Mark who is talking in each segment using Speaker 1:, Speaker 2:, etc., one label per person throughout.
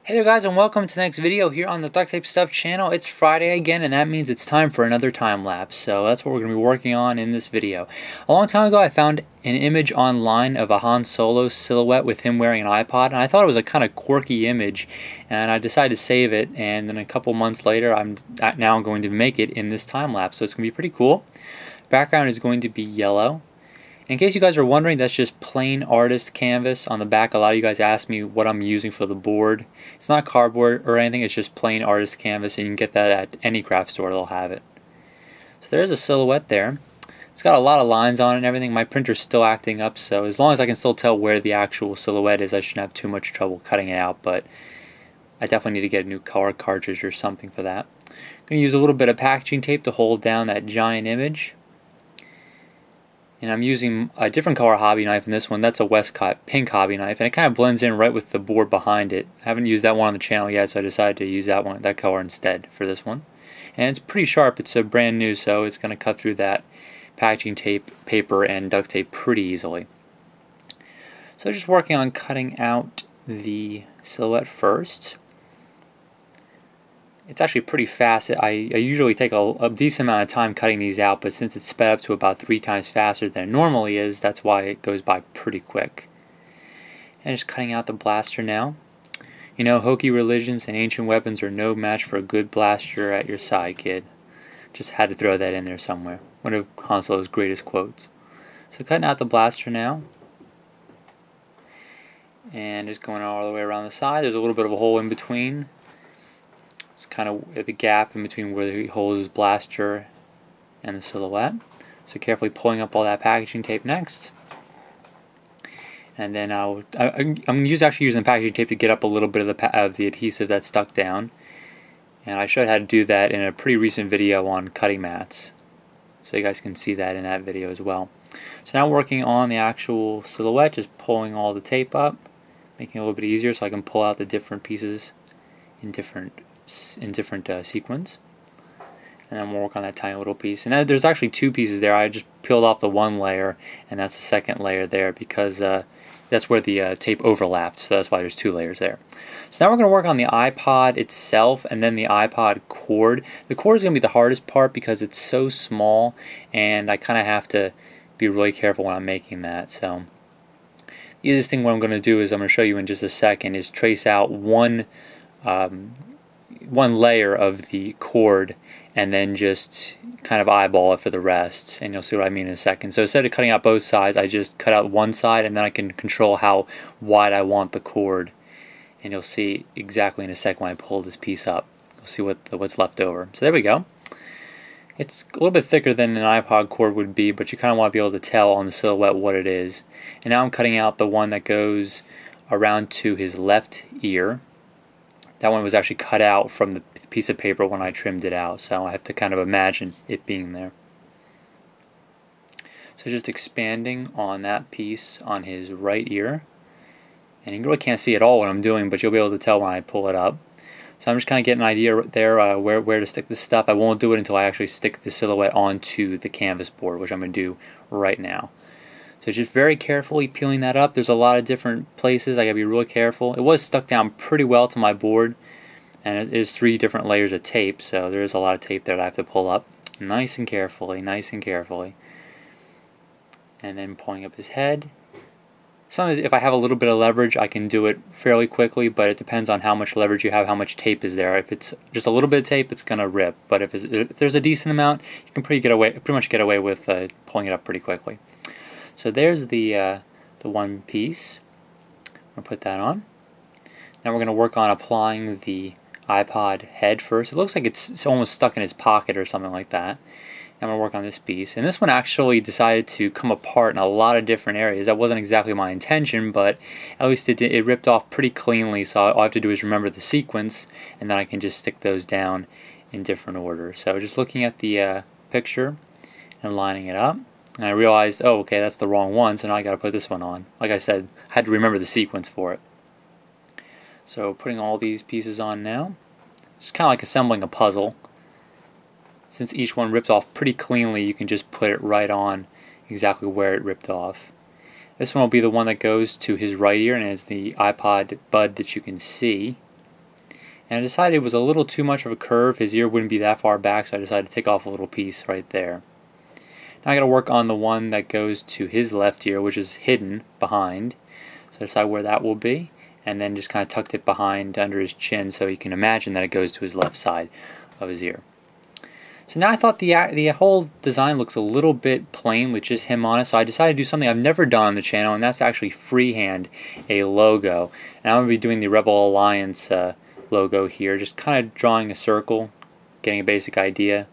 Speaker 1: Hey there guys, and welcome to the next video here on the DuctTapeStuff channel. It's Friday again, and that means it's time for another time lapse. So that's what we're going to be working on in this video. A long time ago I found an image online of a Han Solo silhouette with him wearing an iPod, and I thought it was a kind of quirky image, and I decided to save it, and then a couple months later I'm now going to make it in this time lapse. So it's going to be pretty cool. Background is going to be yellow. In case you guys are wondering, that's just plain artist canvas on the back. A lot of you guys ask me what I'm using for the board. It's not cardboard or anything, it's just plain artist canvas, and you can get that at any craft store, they'll have it. So there's a silhouette there. It's got a lot of lines on it and everything. My printer's still acting up, so as long as I can still tell where the actual silhouette is, I shouldn't have too much trouble cutting it out, but I definitely need to get a new color cartridge or something for that. I'm going to use a little bit of packaging tape to hold down that giant image. And I'm using a different color hobby knife in this one. That's a Westcott pink hobby knife, and it kind of blends in right with the board behind it. I haven't used that one on the channel yet, so I decided to use that color instead for this one. And it's pretty sharp. It's a brand new, so it's going to cut through that packaging tape, paper, and duct tape pretty easily. So just working on cutting out the silhouette first. It's actually pretty fast. I usually take a decent amount of time cutting these out, but since it's sped up to about 3 times faster than it normally is, that's why it goes by pretty quick. And just cutting out the blaster now. You know, hokey religions and ancient weapons are no match for a good blaster at your side, kid. Just had to throw that in there somewhere. One of Han Solo's greatest quotes. So cutting out the blaster now. And just going all the way around the side. There's a little bit of a hole in between. It's kind of the gap in between where he holds his blaster and the silhouette. So carefully pulling up all that packaging tape next. And then I'm actually using packaging tape to get up a little bit of the adhesive that's stuck down. And I showed how to do that in a pretty recent video on cutting mats. So you guys can see that in that video as well. So now working on the actual silhouette, just pulling all the tape up, making it a little bit easier so I can pull out the different pieces in different sequence. And then we'll work on that tiny little piece. And then there's actually 2 pieces there. I just peeled off the one layer, and that's the second layer there because that's where the tape overlapped, so that's why there's 2 layers there. So now we're going to work on the iPod itself and then the iPod cord. The cord is going to be the hardest part because it's so small, and I kind of have to be really careful when I'm making that. So the easiest thing what I'm going to do is I'm going to show you in just a second is trace out one layer of the cord and then just kind of eyeball it for the rest, and you'll see what I mean in a second. So instead of cutting out both sides, I just cut out one side, and then I can control how wide I want the cord, and you'll see exactly in a second when I pull this piece up. You'll see what's left over. So there we go. It's a little bit thicker than an iPod cord would be, but you kind of want to be able to tell on the silhouette what it is. And now I'm cutting out the one that goes around to his left ear. That one was actually cut out from the piece of paper when I trimmed it out, so I have to kind of imagine it being there. So just expanding on that piece on his right ear, and you really can't see at all what I'm doing, but you'll be able to tell when I pull it up. So I'm just kind of getting an idea there where to stick this stuff. I won't do it until I actually stick the silhouette onto the canvas board, which I'm going to do right now. So just very carefully peeling that up. There's a lot of different places. I gotta be really careful. It was stuck down pretty well to my board, and it is 3 different layers of tape, so there is a lot of tape there that I have to pull up nice and carefully, nice and carefully. And then pulling up his head. Sometimes if I have a little bit of leverage, I can do it fairly quickly, but it depends on how much leverage you have, how much tape is there. If it's just a little bit of tape, it's gonna rip. But if there's a decent amount, you can pretty much get away with pulling it up pretty quickly. So there's the one piece. I'm going to put that on. Now we're going to work on applying the iPod head first. It looks like it's almost stuck in his pocket or something like that. I'm going to work on this piece. And this one actually decided to come apart in a lot of different areas. That wasn't exactly my intention, but at least it ripped off pretty cleanly. So all I have to do is remember the sequence, and then I can just stick those down in different order. So just looking at the picture and lining it up. And I realized, oh, okay, that's the wrong one, so now I got to put this one on. Like I said, I had to remember the sequence for it. So putting all these pieces on now. It's kind of like assembling a puzzle. Since each one ripped off pretty cleanly, you can just put it right on exactly where it ripped off. This one will be the one that goes to his right ear, and is the iPod bud that you can see. And I decided it was a little too much of a curve. His ear wouldn't be that far back, so I decided to take off a little piece right there. Now I got to work on the one that goes to his left ear, which is hidden behind. So I decide where that will be, and then just kind of tucked it behind under his chin so you can imagine that it goes to his left side of his ear. So now I thought the whole design looks a little bit plain with just him on it, so I decided to do something I've never done on the channel, and that's actually freehand a logo. And I'm going to be doing the Rebel Alliance logo here, just kind of drawing a circle, getting a basic idea.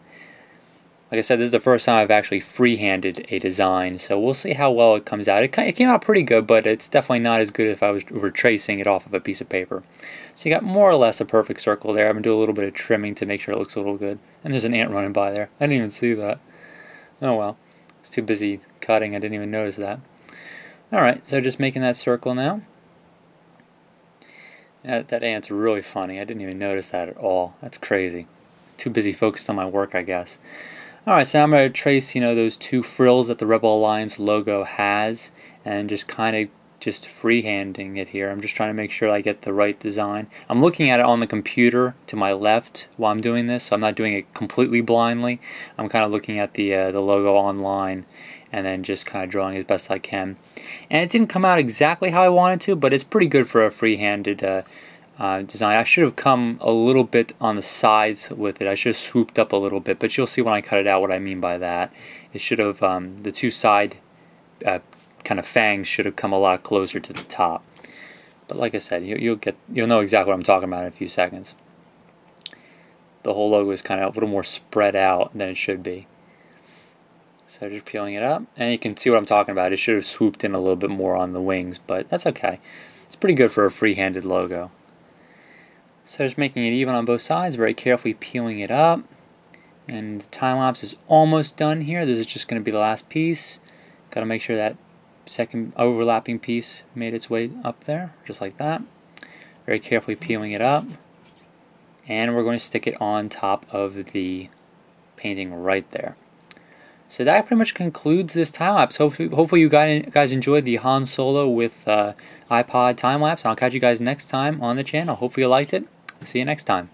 Speaker 1: Like I said, this is the first time I've actually freehanded a design, so we'll see how well it comes out. It came out pretty good, but it's definitely not as good if I were tracing it off of a piece of paper. So you got more or less a perfect circle there. I'm going to do a little bit of trimming to make sure it looks a little good. And there's an ant running by there. I didn't even see that. Oh well. I was too busy cutting, I didn't even notice that. Alright, so just making that circle now. That ant's really funny. I didn't even notice that at all. That's crazy. Too busy focused on my work, I guess. Alright, so I'm going to trace, those two frills that the Rebel Alliance logo has, and just kind of freehanding it here. I'm just trying to make sure I get the right design. I'm looking at it on the computer to my left while I'm doing this, so I'm not doing it completely blindly. I'm kind of looking at the logo online and then just kind of drawing as best I can. And it didn't come out exactly how I wanted to, but it's pretty good for a freehanded design. I should have come a little bit on the sides with it. I should have swooped up a little bit, but you'll see when I cut it out what I mean by that. It should have, the two side kind of fangs should have come a lot closer to the top. But like I said, you'll know exactly what I'm talking about in a few seconds. The whole logo is kind of a little more spread out than it should be. So just peeling it up, and you can see what I'm talking about. It should have swooped in a little bit more on the wings, but that's okay. It's pretty good for a freehanded logo. So just making it even on both sides, very carefully peeling it up. And the time lapse is almost done here. This is just going to be the last piece. Got to make sure that second overlapping piece made its way up there, just like that. Very carefully peeling it up. And we're going to stick it on top of the painting right there. So that pretty much concludes this time lapse. Hopefully you guys enjoyed the Han Solo with iPod time lapse. I'll catch you guys next time on the channel. Hopefully you liked it. See you next time.